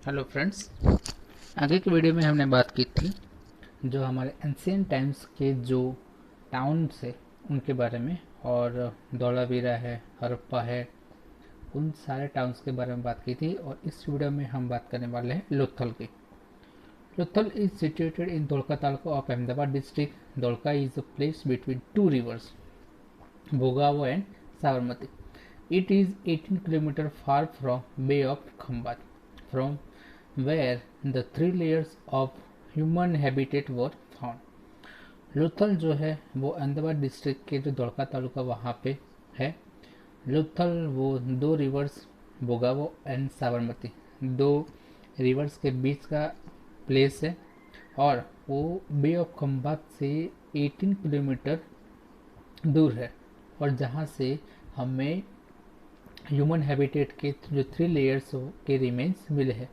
Hello friends. आगे की video में हमने बात की थी जो हमारे एंशियंट टाइम्स के जो टाउन्स है उनके बारे में, और धौलावीरा है, हड़प्पा है, उन सारे टाउन्स के बारे में बात की थी। और इस वीडियो में हम बात करने वाले हैं लोथल की। Lothal is situated in Dholka taluka of Ahmedabad district. Dholka is a place between two rivers Bhogavo and Sabarmati. It is 18 km far from Bay of Khambat, from where the three layers of human habitat were found. Lothal जो है वो अहमदाबाद डिस्ट्रिक्ट के जो धोलका तालुका वहाँ पे है। लोथल वो दो रिवर्स बोगावो एंड साबरमती, दो रिवर्स के बीच का प्लेस है, और वो बे ऑफ खम्बात से 18 किलोमीटर दूर है, और जहाँ से हमें ह्यूमन हैबिटेट के जो थ्री लेयर्स के रिमेन्स मिले हैं।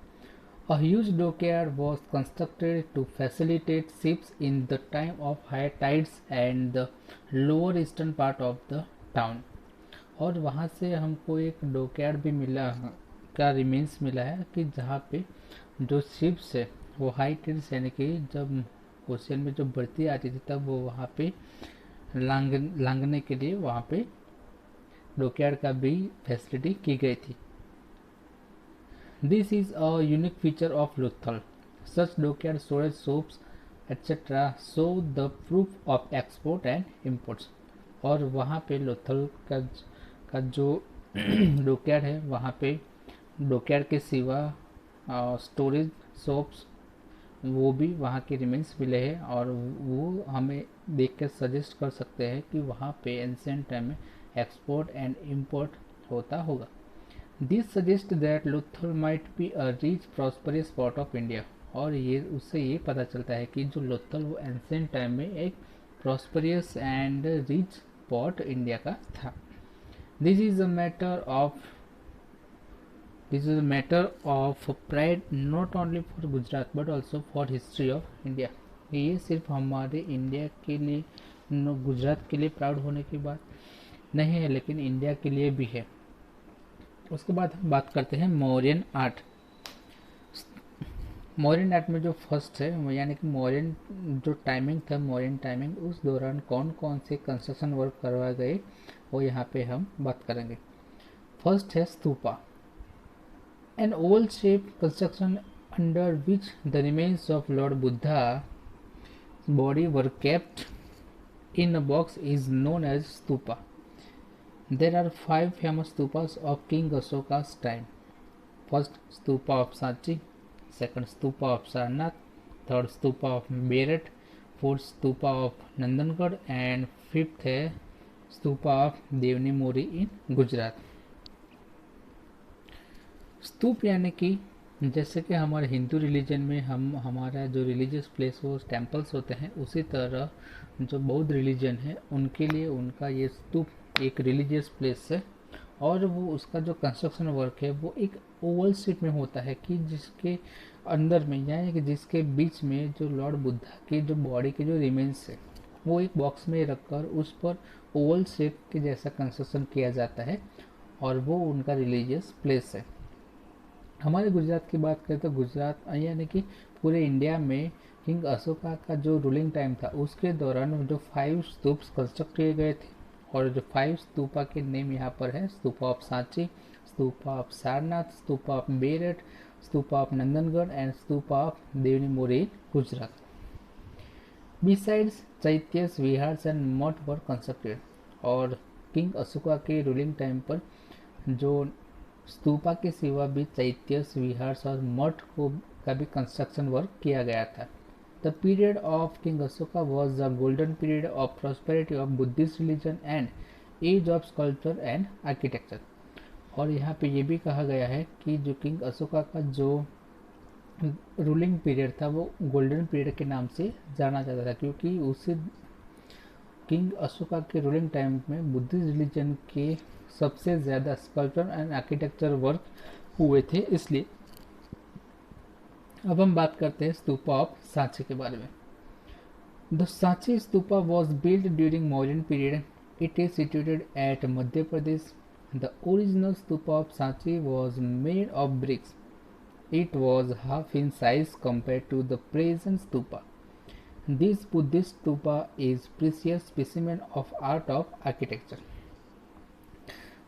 A huge dockyard was constructed to facilitate ships in the time of high tides and the lower eastern part of the town. और वहाँ से हमको एक डॉकयार्ड भी मिला का रिमेन्स मिला है कि जहाँ पे जो शिप्स है वो हाई टाइड्स यानी कि जब ओशियन में जो बढ़ती आती थी तब वो वहाँ पे लांगने के लिए वहाँ पे डॉकयार्ड का भी फैसिलिटी की गई थी। This is a unique feature of Lothal. Such dockyard storage shops etc. show the proof of export and imports. और वहाँ पे लोथल का जो डॉकयार्ड है वहाँ पे डॉकयार्ड के सिवा स्टोरेज शॉप्स वो भी वहाँ के रिमेन्स मिले हैं, और वो हमें देख कर सजेस्ट कर सकते हैं कि वहाँ पे एंशिएंट टाइम में एक्सपोर्ट एंड इम्पोर्ट होता होगा। This suggest that Lothal might be a rich prosperous part of India. और ये उससे ये पता चलता है कि जो लोथल वो एंशिएंट टाइम में एक प्रॉस्परियस एंड रिच पार्ट इंडिया का था। This is a matter of this is a matter of pride not only for Gujarat but also for history of India. ये सिर्फ हमारे इंडिया के लिए गुजरात के लिए प्राउड होने की बात नहीं है, लेकिन इंडिया के लिए भी है। उसके बाद हम बात करते हैं मौर्यन आर्ट। मौर्यन आर्ट में जो फर्स्ट है वो यानी कि मौर्यन जो टाइमिंग था, मौर्यन टाइमिंग, उस दौरान कौन कौन से कंस्ट्रक्शन वर्क करवाए गए वो यहाँ पे हम बात करेंगे। फर्स्ट है stupa, an oval shape construction under which the remains of lord Buddha body were kept in a box is known as stupa. There are 5 famous stupas of King Ashoka's time. First stupa of Sanchi, second stupa of Sarnath, third stupa of Berat, fourth stupa of Nandangarh and fifth है stupa of Devni मोरी इन गुजरात। स्तूप यानी कि जैसे कि हमारे Hindu religion में हमारा जो religious place वो टेम्पल्स होते हैं, उसी तरह जो बौद्ध रिलीजन है उनके लिए उनका ये स्तूप एक रिलीजियस प्लेस है, और वो उसका जो कंस्ट्रक्शन वर्क है वो एक ओवल शेप में होता है कि जिसके अंदर में यानी कि जिसके बीच में जो लॉर्ड बुद्धा के जो बॉडी के जो रिमेन्स है वो एक बॉक्स में रखकर उस पर ओवल शेप के जैसा कंस्ट्रक्शन किया जाता है, और वो उनका रिलीजियस प्लेस है। हमारे गुजरात की बात करें तो गुजरात यानी कि पूरे इंडिया में किंग अशोका का जो रूलिंग टाइम था उसके दौरान जो 5 स्तूप्स कंस्ट्रक्ट किए गए थे, और जो 5 स्तूपा के नेम यहाँ पर है stupa of Sanchi, stupa of Sarnath, stupa of Bairat, stupa of Nandangarh and stupa of Devni Mori Gujarat. Besides chaityas viharas and math were constructed. और किंग अशोका के रूलिंग टाइम पर जो स्तूपा के सिवा भी चैत्यस विहार्स और मठ को का भी कंस्ट्रक्शन वर्क किया गया था। The period of king Ashoka was the golden period of prosperity of Buddhist religion and age of sculpture and architecture. और यहाँ पे ये भी कहा गया है कि जो किंग अशोका का जो रूलिंग पीरियड था वो गोल्डन पीरियड के नाम से जाना जाता था, क्योंकि उसे किंग अशोका के रूलिंग टाइम में बुद्धिस्ट रिलीजन के सबसे ज़्यादा स्कल्पचर एंड आर्किटेक्चर वर्क हुए थे, इसलिए। अब हम बात करते हैं स्तूपा ऑफ सांची के बारे में। The Sanchi stupa was build during Mauryan period. It is situated at Madhya Pradesh. The original stupa of Sanchi was made of BRICS. It was half in size compared to the present stupa. This Buddhist stupa is precious specimen of art of architecture.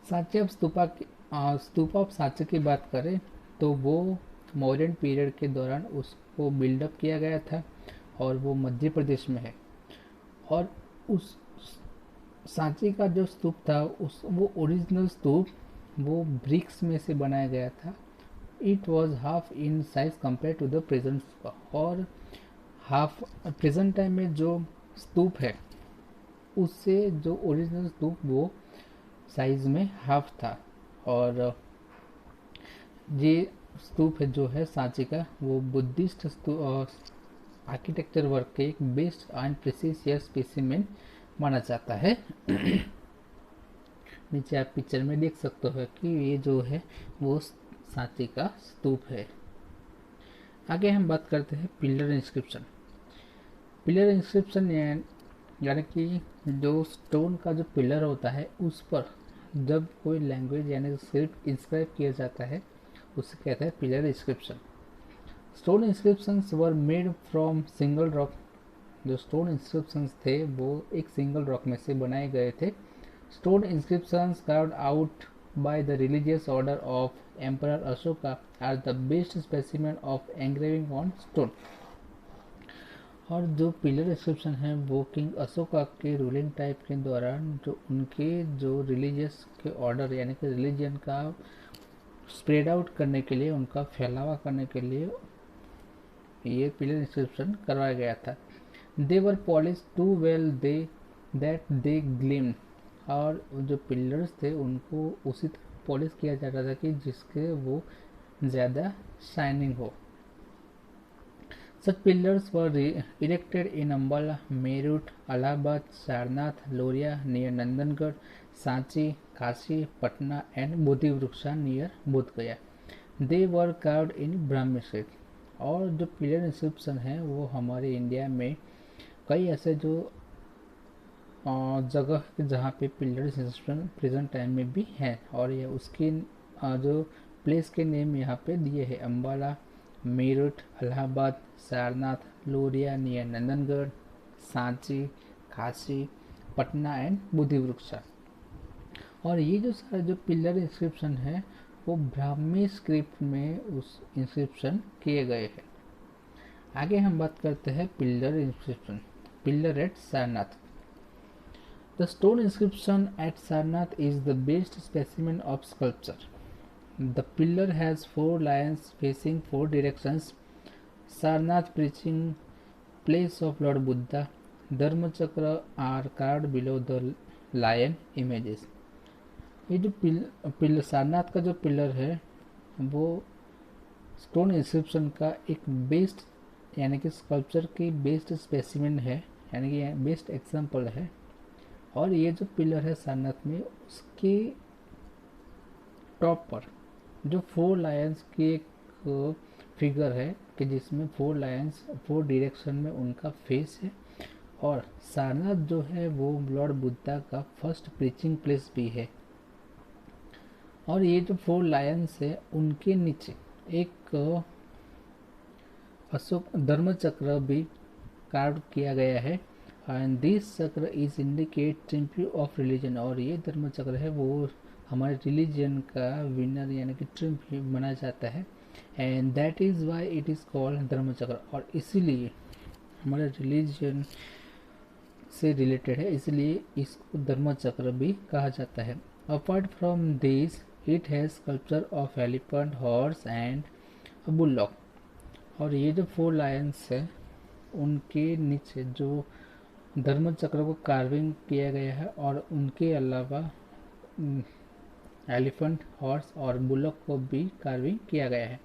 Sanchi stupa of Sanchi की बात करें तो वो Mauryan period के दौरान उसको buildup किया गया था और वो मध्य प्रदेश में है। और उस सांची का जो स्तूप था वो ओरिजिनल स्तूप वो ब्रिक्स में से बनाया गया था। It was half in size compare to the present stupa, और हाफ प्रेजेंट टाइम में जो स्तूप है उससे जो ओरिजिनल स्तूप वो साइज में हाफ था। और ये स्तूप है जो है सांची का वो बुद्धिस्ट आर्किटेक्चर वर्क के एक बेस्ट एंड प्रेसियस स्पेसिमेन माना जाता है। नीचे आप पिक्चर में देख सकते हो कि ये जो है वो सांची का स्तूप है। आगे हम बात करते हैं पिलर इंस्क्रिप्शन। पिलर इंस्क्रिप्शन यानी कि जो स्टोन का जो पिलर होता है उस पर जब कोई लैंग्वेज यानी स्क्रिप्ट इंस्क्राइब किया जाता है उसे कहते हैं pillar inscription. Stone inscriptions were made from single rock. जो स्टोन इंस्क्रिप्शंस थे वो एक सिंगल रॉक में से बनाए गए थे। Stone inscriptions carved out by the religious order of Emperor Ashoka are the best specimen of engraving on stone। और जो पिलर इंस्क्रिप्शन है वो किंग अशोका के रूलिंग टाइप के दौरान जो उनके जो रिलीजियस के ऑर्डर यानी कि रिलीजन का स्प्रेड आउट करने के लिए, उनका फैलावा करने के लिए ये पिलर इंस्क्रिप्शन करवाया गया था। They were polish to well they that they gleam. और जो पिलर्स थे उनको उसी तरह पॉलिश किया जाता था कि जिसके वो ज़्यादा शाइनिंग हो। Such pillars were erected in Ambala, Meerut, Allahabad, Sarnath, Loria near Nandangarh, Sanchi, Kashi, Patna and Bodhivruksha near Bodhgaya। They were carved in Brahmi script। और जो पिलर इंस्क्रिप्शन है वो हमारे इंडिया में कई ऐसे जो जगह जहाँ पे पिलर इंस्क्रिप्शन प्रेजेंट टाइम में भी है और ये उसके जो प्लेस के नेम यहाँ पे दिए हैं अम्बाला, मेरठ, इलाहाबाद, सारनाथ, लोरिया नियर नंदनगढ़, सांची, काशी, पटना एंड बुद्धिवृक्षा। और ये जो सारे जो पिलर इंस्क्रिप्शन है वो ब्राह्मी स्क्रिप्ट में उस इंस्क्रिप्शन किए गए हैं। आगे हम बात करते हैं pillar inscription. Pillar at Sarnath. The stone inscription at Sarnath is the best specimen of sculpture। The pillar has 4 lions facing 4 directions। Sarnath preaching place of Lord Buddha। Dharma chakra are carved below the lion images। ये जो pillar Sarnath का जो pillar है वो stone inscription का एक best यानी कि स्कल्पचर की बेस्ट स्पेसिमेन है, यानी कि बेस्ट एग्जाम्पल है। और ये जो पिलर है सारनाथ में उसके टॉप पर जो 4 लायंस की एक फिगर है कि जिसमें 4 लायंस 4 डायरेक्शन में उनका फेस है। और सारनाथ जो है वो लॉर्ड बुद्धा का फर्स्ट प्रीचिंग प्लेस भी है। और ये जो 4 लायंस है उनके नीचे एक अशोक धर्म चक्र भी कार्व किया गया है। एंड दिस चक्र इज इंडिकेट ट्रिम्पी ऑफ रिलीजन। और ये धर्म चक्र है वो हमारे रिलीजन का विनर यानी कि ट्रिम्पी माना जाता है। And that is why it is called धर्म चक्र। और इसीलिए हमारे रिलीजन से रिलेटेड है, इसलिए इसको धर्म चक्र भी कहा जाता है। Apart from this it has sculpture of elephant, horse and bullock. और ये जो 4 लायंस है उनके नीचे जो धर्म चक्र को कार्विंग किया गया है और उनके अलावा एलिफेंट, हॉर्स और बुलक को भी कार्विंग किया गया है।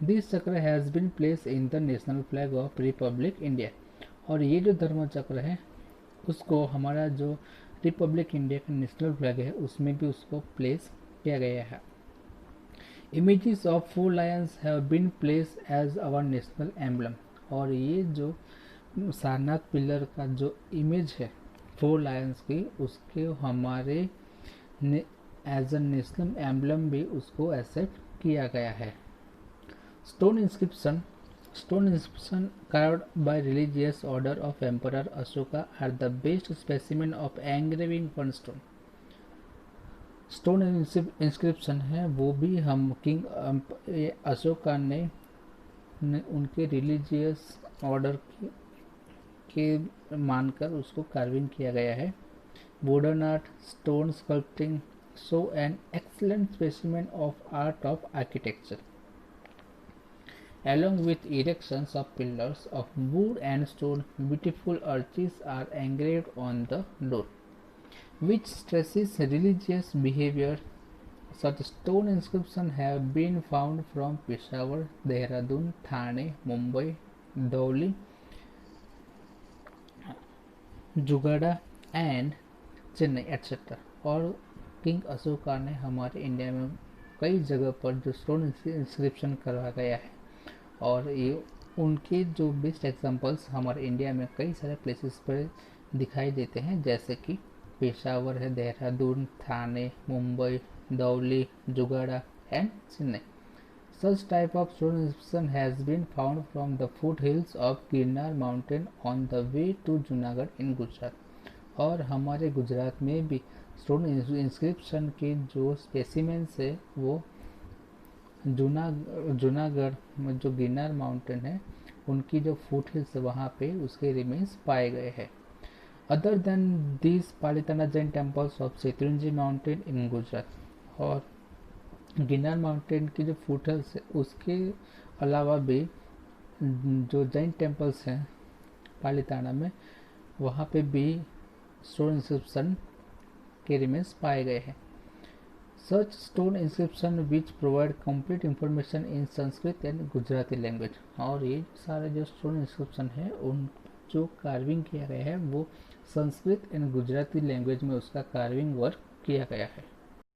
This chakra has been place in the national flag of republic India. और ये जो धर्म चक्र है उसको हमारा जो रिपब्लिक इंडिया का नेशनल फ्लैग है उसमें भी उसको प्लेस किया गया है। Images of 4 lions have been place as our national emblem. और ये जो सारनाथ पिलर का जो इमेज है 4 लायंस की उसके हमारे एज अ नेशनल एम्बलम भी उसको एक्सेप्ट किया गया है। Stone inscription carved by religious order of Emperor Ashoka are the best specimen of engraving on stone. Stone inscription है वो भी हम किंग अशोका ने उनके रिलीजियस ऑर्डर के मानकर उसको कार्विंग किया गया है. Modern art stone sculpting show an excellent specimen of art of architecture along with erections of pillars of wood and stone. Beautiful arches are engraved on the door, which stresses religious behavior. Such stone inscriptions have been found from Peshawar, Dehradun, Thane, Mumbai, Dhauli, Jaugada and Chennai et cetera. और king Ashoka ने हमारे India में कई जगह पर जो stone inscription करवाया गया है, और ये उनके जो बेस्ट एग्जांपल्स हमारे इंडिया में कई सारे प्लेसेस पर दिखाई देते हैं, जैसे कि पेशावर है, Dehradun, Thane, Mumbai, Dhauli, Jaugada and Chennai. Such type of stone inscription has been found from the foothills of Girnar mountain on the way to Junagadh in Gujarat. और हमारे गुजरात में भी स्टोन इंस्क्रिप्शन के जो स्पेसिमेंस है वो जूनागढ़ में जो गिरनार माउंटेन है उनकी जो फुट हिल्स है वहाँ पे उसके रिमेन्स पाए गए हैं. Other than this Palitana Jain temples of Shatrunjay mountain in Gujarat. और गिरनार माउंटेन की जो फुट हिल्स है उसके अलावा भी जो जैन टेम्पल्स हैं पालिताना में वहाँ पे भी स्टोन इंस्क्रिप्शन के रिमेन्स पाए गए हैं. Such stone inscription which provide complete information in Sanskrit and Gujarati language. और ये सारे जो स्टोन इंस्क्रिप्शन है उन जो कार्विंग किया गया है वो संस्कृत एंड गुजराती लैंग्वेज में उसका कार्विंग वर्क किया गया है.